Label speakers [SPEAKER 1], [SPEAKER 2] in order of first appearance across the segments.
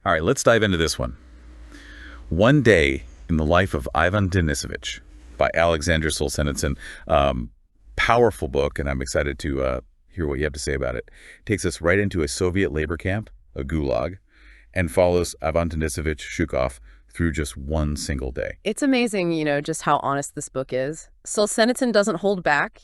[SPEAKER 1] All right, let's dive into this one. One Day in the Life of Ivan Denisovich by Aleksandr Solzhenitsyn. Powerful book, and I'm excited to hear what you have to say about it. Takes us right into a Soviet labor camp, a gulag, and follows Ivan Denisovich Shukov through just one single day.
[SPEAKER 2] It's amazing, just how honest this book is. Solzhenitsyn doesn't hold back.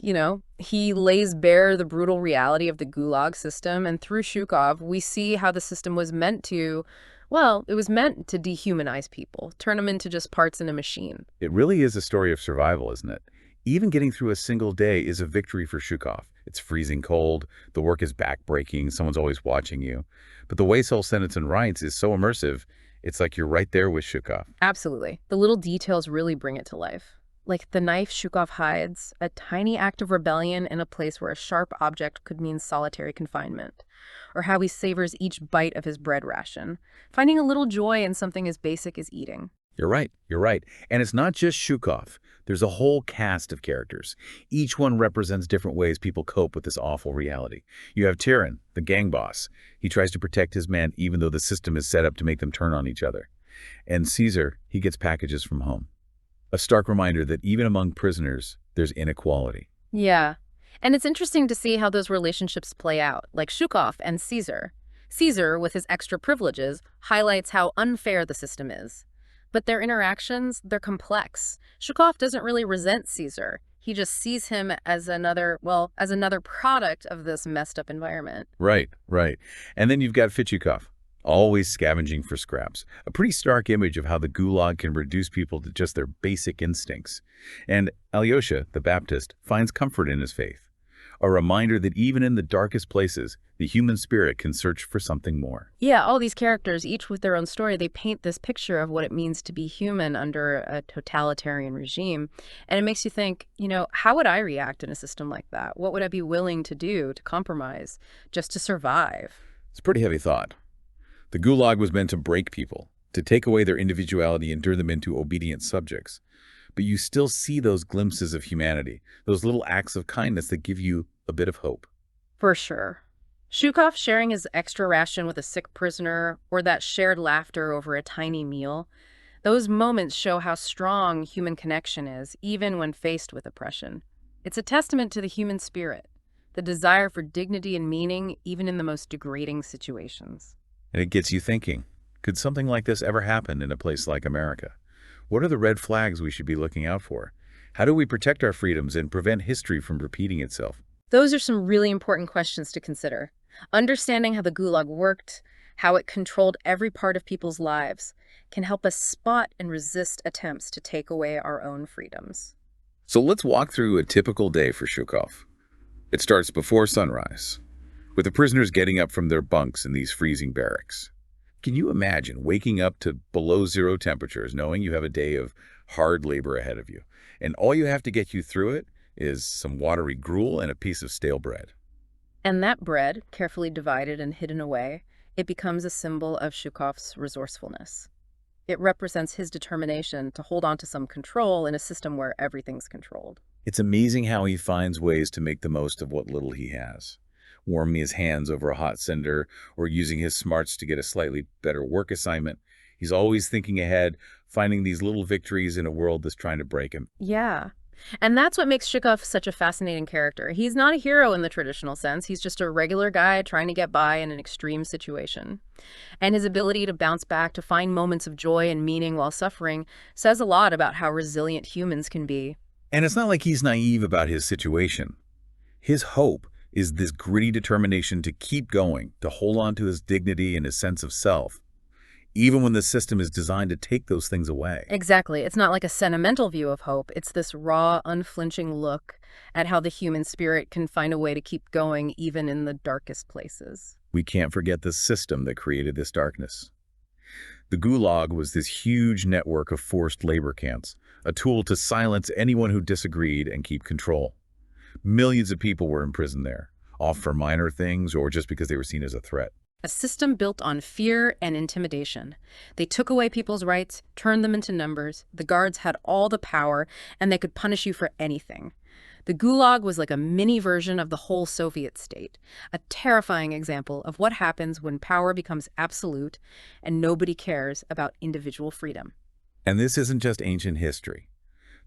[SPEAKER 2] He lays bare the brutal reality of the Gulag system, and through Shukov, we see how the system was meant to, well, it was meant to dehumanize people, turn them into just parts in a machine.
[SPEAKER 1] It really is a story of survival, isn't it? Even getting through a single day is a victory for Shukov. It's freezing cold, the work is backbreaking, someone's always watching you. But the way Solzhenitsyn writes is so immersive, it's like you're right there with Shukov.
[SPEAKER 2] Absolutely. The little details really bring it to life. Like the knife Shukov hides, a tiny act of rebellion in a place where a sharp object could mean solitary confinement. Or how he savors each bite of his bread ration, finding a little joy in something as basic as eating.
[SPEAKER 1] You're right, you're right. And it's not just Shukov. There's a whole cast of characters. Each one represents different ways people cope with this awful reality. You have Tyran, the gang boss. He tries to protect his men even though the system is set up to make them turn on each other. And Caesar, he gets packages from home. A stark reminder that even among prisoners, there's inequality.
[SPEAKER 2] Yeah. And it's interesting to see how those relationships play out, like Shukov and Caesar. Caesar, with his extra privileges, highlights how unfair the system is. But their interactions, they're complex. Shukov doesn't really resent Caesar. He just sees him as another product of this messed up environment.
[SPEAKER 1] Right, right. And then you've got Fichikov, always scavenging for scraps. A pretty stark image of how the Gulag can reduce people to just their basic instincts. And Alyosha, the Baptist, finds comfort in his faith. A reminder that even in the darkest places, the human spirit can search for something more.
[SPEAKER 2] Yeah, all these characters, each with their own story, they paint this picture of what it means to be human under a totalitarian regime. And it makes you think, how would I react in a system like that? What would I be willing to do to compromise just to survive?
[SPEAKER 1] It's a pretty heavy thought. The Gulag was meant to break people, to take away their individuality and turn them into obedient subjects. But you still see those glimpses of humanity, those little acts of kindness that give you a bit of hope.
[SPEAKER 2] For sure. Shukov sharing his extra ration with a sick prisoner, or that shared laughter over a tiny meal, those moments show how strong human connection is, even when faced with oppression. It's a testament to the human spirit, the desire for dignity and meaning, even in the most degrading situations.
[SPEAKER 1] And it gets you thinking, could something like this ever happen in a place like America? What are the red flags we should be looking out for? How do we protect our freedoms and prevent history from repeating itself?
[SPEAKER 2] Those are some really important questions to consider. Understanding how the Gulag worked, how it controlled every part of people's lives, can help us spot and resist attempts to take away our own freedoms.
[SPEAKER 1] So let's walk through a typical day for Shukov. It starts before sunrise, with the prisoners getting up from their bunks in these freezing barracks. Can you imagine waking up to below zero temperatures, knowing you have a day of hard labor ahead of you, and all you have to get you through it is some watery gruel and a piece of stale bread?
[SPEAKER 2] And that bread, carefully divided and hidden away, it becomes a symbol of Shukov's resourcefulness. It represents his determination to hold on to some control in a system where everything's controlled.
[SPEAKER 1] It's amazing how he finds ways to make the most of what little he has. Warming his hands over a hot cinder or using his smarts to get a slightly better work assignment. He's always thinking ahead, finding these little victories in a world that's trying to break him.
[SPEAKER 2] Yeah. And that's what makes Shukov such a fascinating character. He's not a hero in the traditional sense. He's just a regular guy trying to get by in an extreme situation. And his ability to bounce back, to find moments of joy and meaning while suffering, says a lot about how resilient humans can be.
[SPEAKER 1] And it's not like he's naive about his situation. His hope is this gritty determination to keep going, to hold on to his dignity and his sense of self, even when the system is designed to take those things away.
[SPEAKER 2] Exactly. It's not like a sentimental view of hope. It's this raw, unflinching look at how the human spirit can find a way to keep going even in the darkest places.
[SPEAKER 1] We can't forget the system that created this darkness. The Gulag was this huge network of forced labor camps, a tool to silence anyone who disagreed and keep control. Millions of people were imprisoned there, off for minor things or just because they were seen as a threat.
[SPEAKER 2] A system built on fear and intimidation. They took away people's rights, turned them into numbers. The guards had all the power, and they could punish you for anything. The Gulag was like a mini version of the whole Soviet state, a terrifying example of what happens when power becomes absolute and nobody cares about individual freedom.
[SPEAKER 1] And this isn't just ancient history.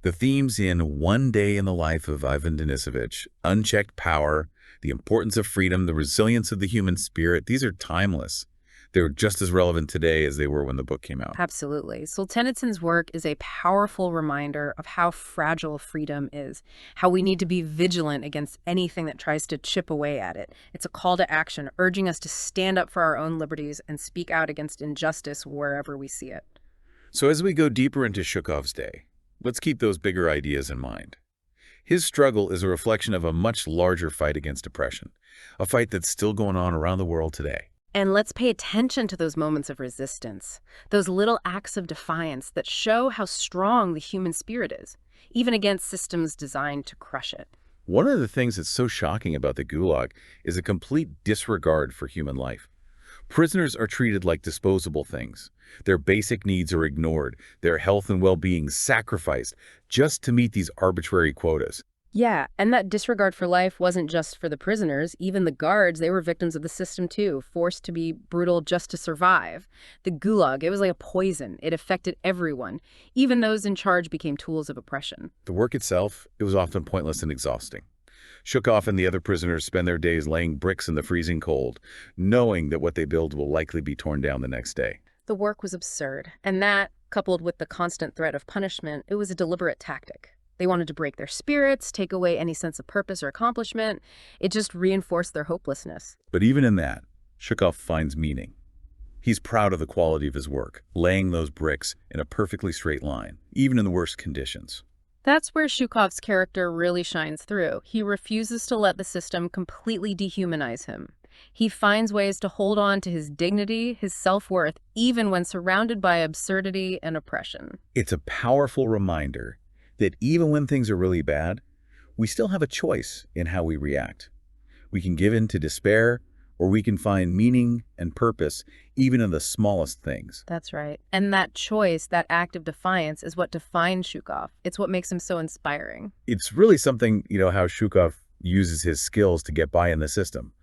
[SPEAKER 1] The themes in One Day in the Life of Ivan Denisovich, unchecked power, the importance of freedom, the resilience of the human spirit, these are timeless. They're just as relevant today as they were when the book came out.
[SPEAKER 2] Absolutely. Solzhenitsyn's work is a powerful reminder of how fragile freedom is, how we need to be vigilant against anything that tries to chip away at it. It's a call to action, urging us to stand up for our own liberties and speak out against injustice wherever we see it.
[SPEAKER 1] So as we go deeper into Shukhov's day, let's keep those bigger ideas in mind. His struggle is a reflection of a much larger fight against oppression, a fight that's still going on around the world today.
[SPEAKER 2] And let's pay attention to those moments of resistance, those little acts of defiance that show how strong the human spirit is, even against systems designed to crush it.
[SPEAKER 1] One of the things that's so shocking about the Gulag is a complete disregard for human life. Prisoners are treated like disposable things. Their basic needs are ignored, their health and well-being sacrificed just to meet these arbitrary quotas.
[SPEAKER 2] Yeah, and that disregard for life wasn't just for the prisoners. Even the guards, they were victims of the system too, forced to be brutal just to survive. The Gulag, it was like a poison. It affected everyone. Even those in charge became tools of oppression.
[SPEAKER 1] The work itself, it was often pointless and exhausting. Shukov and the other prisoners spend their days laying bricks in the freezing cold, knowing that what they build will likely be torn down the next day.
[SPEAKER 2] The work was absurd, and that, coupled with the constant threat of punishment, it was a deliberate tactic. They wanted to break their spirits, take away any sense of purpose or accomplishment. It just reinforced their hopelessness.
[SPEAKER 1] But even in that, Shukov finds meaning. He's proud of the quality of his work, laying those bricks in a perfectly straight line, even in the worst conditions.
[SPEAKER 2] That's where Shukov's character really shines through. He refuses to let the system completely dehumanize him. He finds ways to hold on to his dignity, his self-worth, even when surrounded by absurdity and oppression.
[SPEAKER 1] It's a powerful reminder that even when things are really bad, we still have a choice in how we react. We can give in to despair, or we can find meaning and purpose even in the smallest things.
[SPEAKER 2] That's right. And that choice, that act of defiance, is what defines Shukov. It's what makes him so inspiring.
[SPEAKER 1] It's really something, how Shukov uses his skills to get by in the system.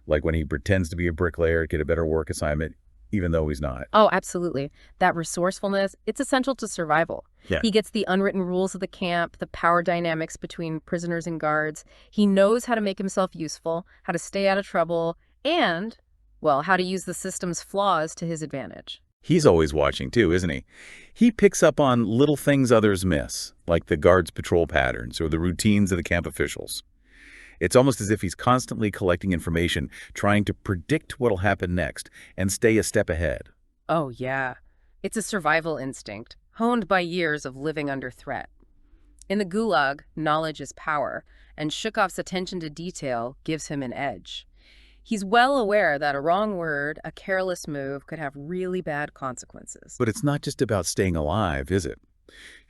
[SPEAKER 1] Like when he pretends to be a bricklayer, get a better work assignment, even though he's not.
[SPEAKER 2] Oh, absolutely. That resourcefulness, it's essential to survival.
[SPEAKER 1] Yeah.
[SPEAKER 2] He gets the unwritten rules of the camp, the power dynamics between prisoners and guards. He knows how to make himself useful, how to stay out of trouble, and, well, how to use the system's flaws to his advantage.
[SPEAKER 1] He's always watching too, isn't he? He picks up on little things others miss, like the guards' patrol patterns or the routines of the camp officials. It's almost as if he's constantly collecting information, trying to predict what'll happen next and stay a step ahead.
[SPEAKER 2] Oh, yeah. It's a survival instinct, honed by years of living under threat. In the Gulag, knowledge is power, and Shukov's attention to detail gives him an edge. He's well aware that a wrong word, a careless move, could have really bad consequences.
[SPEAKER 1] But it's not just about staying alive, is it?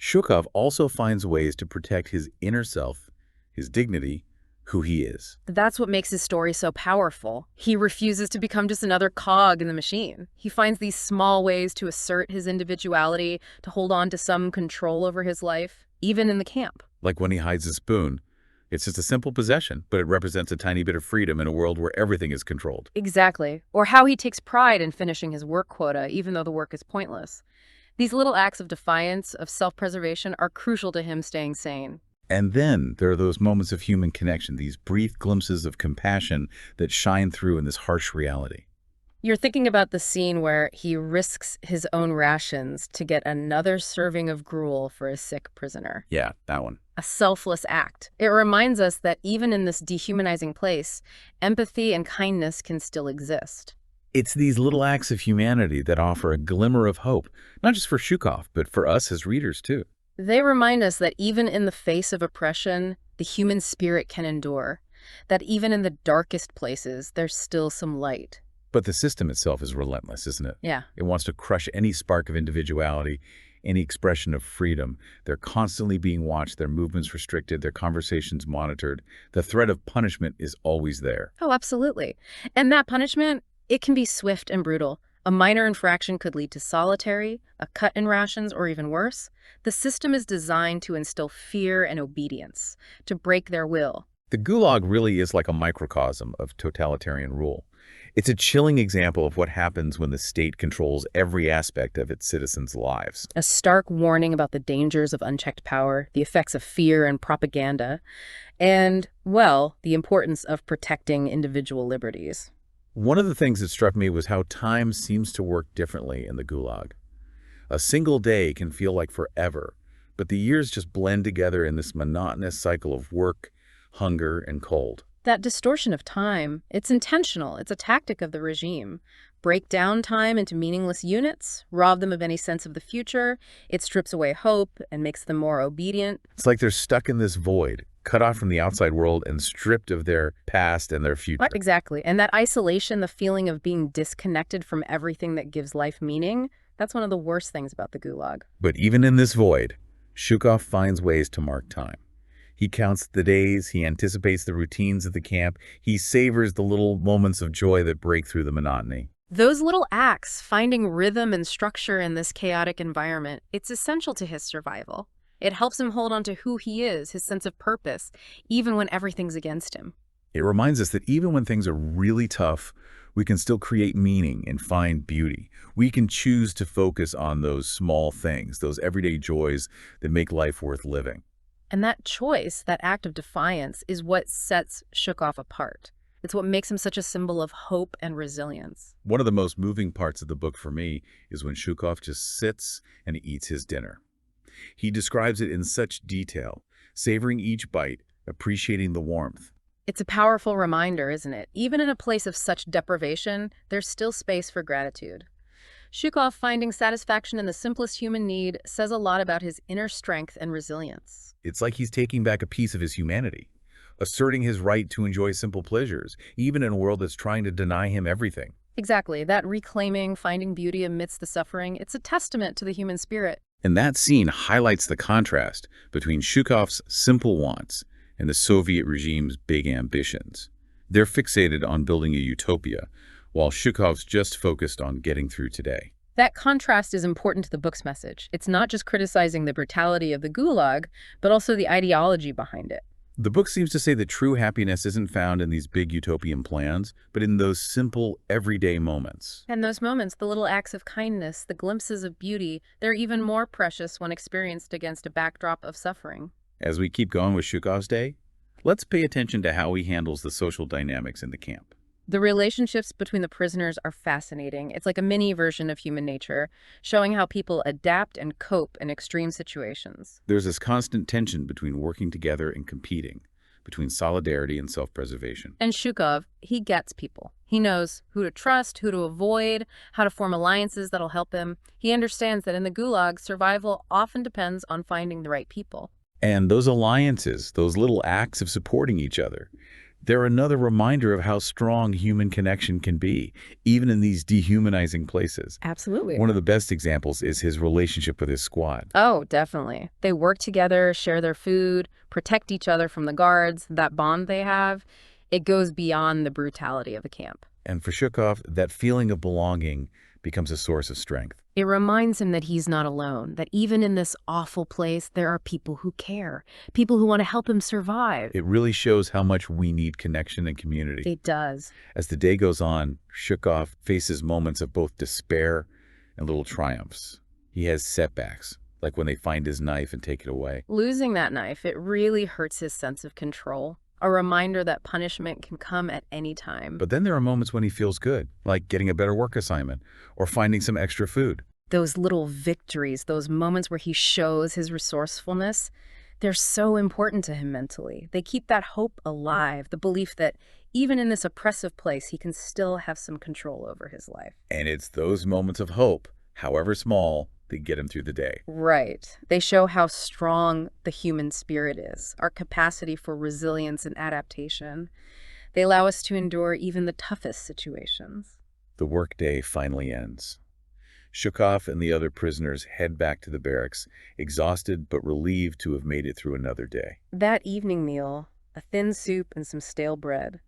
[SPEAKER 1] Shukov also finds ways to protect his inner self, his dignity, who he is.
[SPEAKER 2] That's what makes his story so powerful. He refuses to become just another cog in the machine. He finds these small ways to assert his individuality, to hold on to some control over his life, even in the camp.
[SPEAKER 1] Like when he hides a spoon. It's just a simple possession, but it represents a tiny bit of freedom in a world where everything is controlled.
[SPEAKER 2] Exactly. Or how he takes pride in finishing his work quota, even though the work is pointless. These little acts of defiance, of self-preservation, are crucial to him staying sane.
[SPEAKER 1] And then there are those moments of human connection, these brief glimpses of compassion that shine through in this harsh reality.
[SPEAKER 2] You're thinking about the scene where he risks his own rations to get another serving of gruel for a sick prisoner.
[SPEAKER 1] Yeah, that one.
[SPEAKER 2] A selfless act. It reminds us that even in this dehumanizing place, empathy and kindness can still exist.
[SPEAKER 1] It's these little acts of humanity that offer a glimmer of hope, not just for Shukov, but for us as readers too.
[SPEAKER 2] They remind us that even in the face of oppression, the human spirit can endure. That even in the darkest places, there's still some light.
[SPEAKER 1] But the system itself is relentless, isn't it?
[SPEAKER 2] Yeah.
[SPEAKER 1] It wants to crush any spark of individuality, any expression of freedom. They're constantly being watched, their movements restricted, their conversations monitored. The threat of punishment is always there.
[SPEAKER 2] Oh, absolutely. And that punishment, it can be swift and brutal. A minor infraction could lead to solitary, a cut in rations, or even worse. The system is designed to instill fear and obedience, to break their will.
[SPEAKER 1] The Gulag really is like a microcosm of totalitarian rule. It's a chilling example of what happens when the state controls every aspect of its citizens' lives.
[SPEAKER 2] A stark warning about the dangers of unchecked power, the effects of fear and propaganda, and, well, the importance of protecting individual liberties.
[SPEAKER 1] One of the things that struck me was how time seems to work differently in the Gulag. A single day can feel like forever, but the years just blend together in this monotonous cycle of work, hunger, and cold.
[SPEAKER 2] That distortion of time, it's intentional. It's a tactic of the regime. Break down time into meaningless units, rob them of any sense of the future. It strips away hope and makes them more obedient.
[SPEAKER 1] It's like they're stuck in this void, cut off from the outside world and stripped of their past and their future.
[SPEAKER 2] Exactly. And that isolation, the feeling of being disconnected from everything that gives life meaning, that's one of the worst things about the Gulag.
[SPEAKER 1] But even in this void, Zhukov finds ways to mark time. He counts the days, he anticipates the routines of the camp, he savors the little moments of joy that break through the monotony.
[SPEAKER 2] Those little acts, finding rhythm and structure in this chaotic environment, it's essential to his survival. It helps him hold on to who he is, his sense of purpose, even when everything's against him.
[SPEAKER 1] It reminds us that even when things are really tough, we can still create meaning and find beauty. We can choose to focus on those small things, those everyday joys that make life worth living.
[SPEAKER 2] And that choice, that act of defiance, is what sets Zhukov apart. It's what makes him such a symbol of hope and resilience.
[SPEAKER 1] One of the most moving parts of the book for me is when Zhukov just sits and eats his dinner. He describes it in such detail, savoring each bite, appreciating the warmth.
[SPEAKER 2] It's a powerful reminder, isn't it? Even in a place of such deprivation, there's still space for gratitude. Zhukov finding satisfaction in the simplest human need says a lot about his inner strength and resilience.
[SPEAKER 1] It's like he's taking back a piece of his humanity, asserting his right to enjoy simple pleasures, even in a world that's trying to deny him everything.
[SPEAKER 2] Exactly. That reclaiming, finding beauty amidst the suffering, it's a testament to the human spirit.
[SPEAKER 1] And that scene highlights the contrast between Zhukov's simple wants and the Soviet regime's big ambitions. They're fixated on building a utopia, while Zhukov's just focused on getting through today.
[SPEAKER 2] That contrast is important to the book's message. It's not just criticizing the brutality of the Gulag, but also the ideology behind it.
[SPEAKER 1] The book seems to say that true happiness isn't found in these big utopian plans, but in those simple, everyday moments.
[SPEAKER 2] And those moments, the little acts of kindness, the glimpses of beauty, they're even more precious when experienced against a backdrop of suffering.
[SPEAKER 1] As we keep going with Zhukov's day, let's pay attention to how he handles the social dynamics in the camp.
[SPEAKER 2] The relationships between the prisoners are fascinating. It's like a mini version of human nature, showing how people adapt and cope in extreme situations.
[SPEAKER 1] There's this constant tension between working together and competing, between solidarity and self-preservation.
[SPEAKER 2] And Zhukov, he gets people. He knows who to trust, who to avoid, how to form alliances that'll help him. He understands that in the Gulag, survival often depends on finding the right people.
[SPEAKER 1] And those alliances, those little acts of supporting each other, they're another reminder of how strong human connection can be, even in these dehumanizing places.
[SPEAKER 2] Absolutely.
[SPEAKER 1] One of the best examples is his relationship with his squad.
[SPEAKER 2] Oh, definitely. They work together, share their food, protect each other from the guards. That bond they have, it goes beyond the brutality of the camp.
[SPEAKER 1] And for Zhukov, that feeling of belonging becomes a source of strength.
[SPEAKER 2] It reminds him that he's not alone, that even in this awful place, there are people who care, people who want to help him survive.
[SPEAKER 1] It really shows how much we need connection and community.
[SPEAKER 2] It does.
[SPEAKER 1] As the day goes on, Zhukov faces moments of both despair and little triumphs. He has setbacks, like when they find his knife and take it away.
[SPEAKER 2] Losing that knife, it really hurts his sense of control. A reminder that punishment can come at any time.
[SPEAKER 1] But then there are moments when he feels good, like getting a better work assignment or finding some extra food.
[SPEAKER 2] Those little victories, those moments where he shows his resourcefulness, they're so important to him mentally. They keep that hope alive, the belief that even in this oppressive place, he can still have some control over his life.
[SPEAKER 1] And it's those moments of hope, however small, that get him through the day.
[SPEAKER 2] Right. They show how strong the human spirit is, our capacity for resilience and adaptation. They allow us to endure even the toughest situations.
[SPEAKER 1] The workday finally ends. Zhukov and the other prisoners head back to the barracks, exhausted but relieved to have made it through another day.
[SPEAKER 2] That evening meal, a thin soup and some stale bread,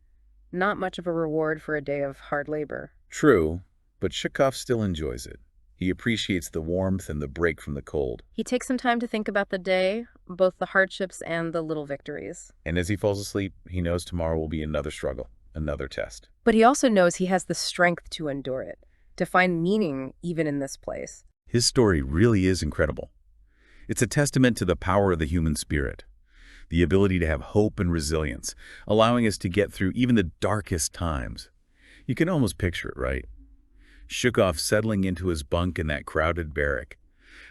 [SPEAKER 2] not much of a reward for a day of hard labor.
[SPEAKER 1] True, But Zhukov still enjoys it. He appreciates the warmth and the break from the cold.
[SPEAKER 2] He takes some time to think about the day, both the hardships and the little victories.
[SPEAKER 1] And as he falls asleep, he knows tomorrow will be another struggle, another test.
[SPEAKER 2] But he also knows he has the strength to endure it, to find meaning even in this place.
[SPEAKER 1] His story really is incredible. It's a testament to the power of the human spirit, the ability to have hope and resilience, allowing us to get through even the darkest times. You can almost picture it, right? Zhukov settling into his bunk in that crowded barrack.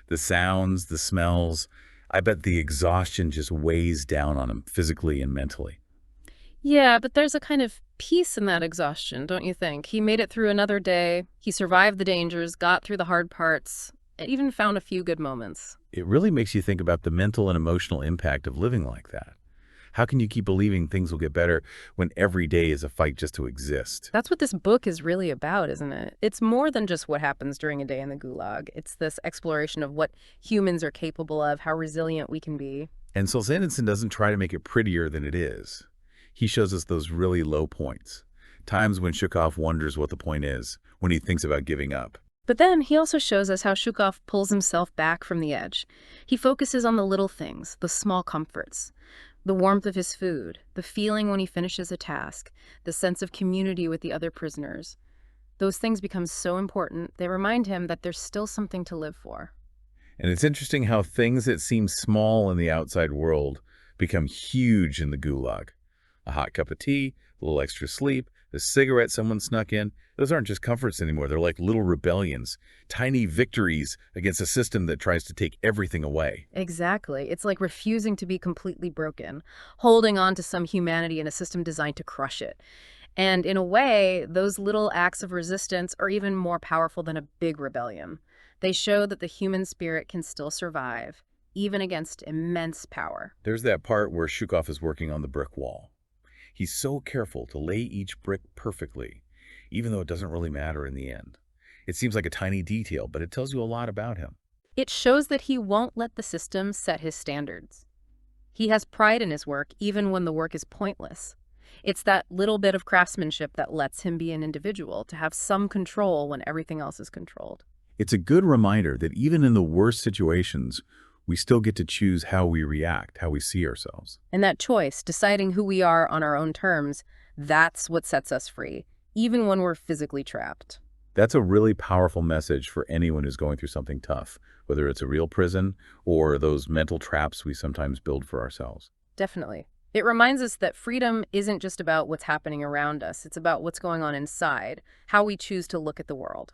[SPEAKER 1] The sounds, the smells, I bet the exhaustion just weighs down on him physically and mentally.
[SPEAKER 2] Yeah, but there's a kind of peace in that exhaustion, don't you think? He made it through another day. He survived the dangers, got through the hard parts, and even found a few good moments.
[SPEAKER 1] It really makes you think about the mental and emotional impact of living like that. How can you keep believing things will get better when every day is a fight just to exist?
[SPEAKER 2] That's what this book is really about, isn't it? It's more than just what happens during a day in the Gulag. It's this exploration of what humans are capable of, how resilient we can be.
[SPEAKER 1] And Solzhenitsyn doesn't try to make it prettier than it is. He shows us those really low points, times when Zhukov wonders what the point is, when he thinks about giving up.
[SPEAKER 2] But then he also shows us how Zhukov pulls himself back from the edge. He focuses on the little things, the small comforts. The warmth of his food, the feeling when he finishes a task, the sense of community with the other prisoners. Those things become so important, they remind him that there's still something to live for.
[SPEAKER 1] And it's interesting how things that seem small in the outside world become huge in the Gulag. A hot cup of tea, a little extra sleep, a cigarette someone snuck in. Those aren't just comforts anymore. They're like little rebellions, tiny victories against a system that tries to take everything away.
[SPEAKER 2] Exactly. It's like refusing to be completely broken, holding on to some humanity in a system designed to crush it. And in a way, those little acts of resistance are even more powerful than a big rebellion. They show that the human spirit can still survive, even against immense power.
[SPEAKER 1] There's that part where Zhukov is working on the brick wall. He's so careful to lay each brick perfectly, even though it doesn't really matter in the end. It seems like a tiny detail, but it tells you a lot about him.
[SPEAKER 2] It shows that he won't let the system set his standards. He has pride in his work, even when the work is pointless. It's that little bit of craftsmanship that lets him be an individual, to have some control when everything else is controlled.
[SPEAKER 1] It's a good reminder that even in the worst situations, we still get to choose how we react, how we see ourselves.
[SPEAKER 2] And that choice, deciding who we are on our own terms, that's what sets us free, even when we're physically trapped.
[SPEAKER 1] That's a really powerful message for anyone who's going through something tough, whether it's a real prison or those mental traps we sometimes build for ourselves.
[SPEAKER 2] Definitely. It reminds us that freedom isn't just about what's happening around us. It's about what's going on inside, how we choose to look at the world.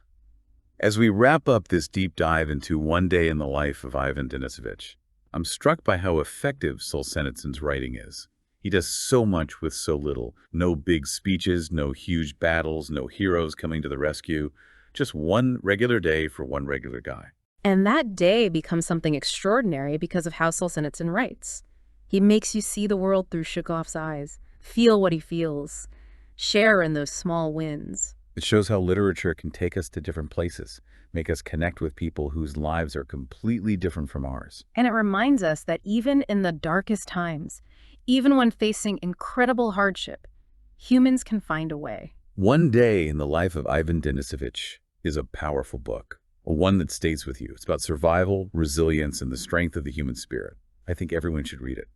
[SPEAKER 1] As we wrap up this deep dive into One Day in the Life of Ivan Denisovich, I'm struck by how effective Solzhenitsyn's writing is. He does so much with so little. No big speeches, no huge battles, no heroes coming to the rescue. Just one regular day for one regular guy.
[SPEAKER 2] And that day becomes something extraordinary because of how Solzhenitsyn writes. He makes you see the world through Zhukov's eyes, feel what he feels, share in those small wins.
[SPEAKER 1] It shows how literature can take us to different places, make us connect with people whose lives are completely different from ours.
[SPEAKER 2] And it reminds us that even in the darkest times, even when facing incredible hardship, humans can find a way.
[SPEAKER 1] One Day in the Life of Ivan Denisovich is a powerful book, one that stays with you. It's about survival, resilience, and the strength of the human spirit. I think everyone should read it.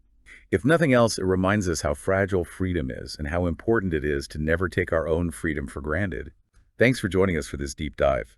[SPEAKER 1] If nothing else, it reminds us how fragile freedom is and how important it is to never take our own freedom for granted. Thanks for joining us for this deep dive.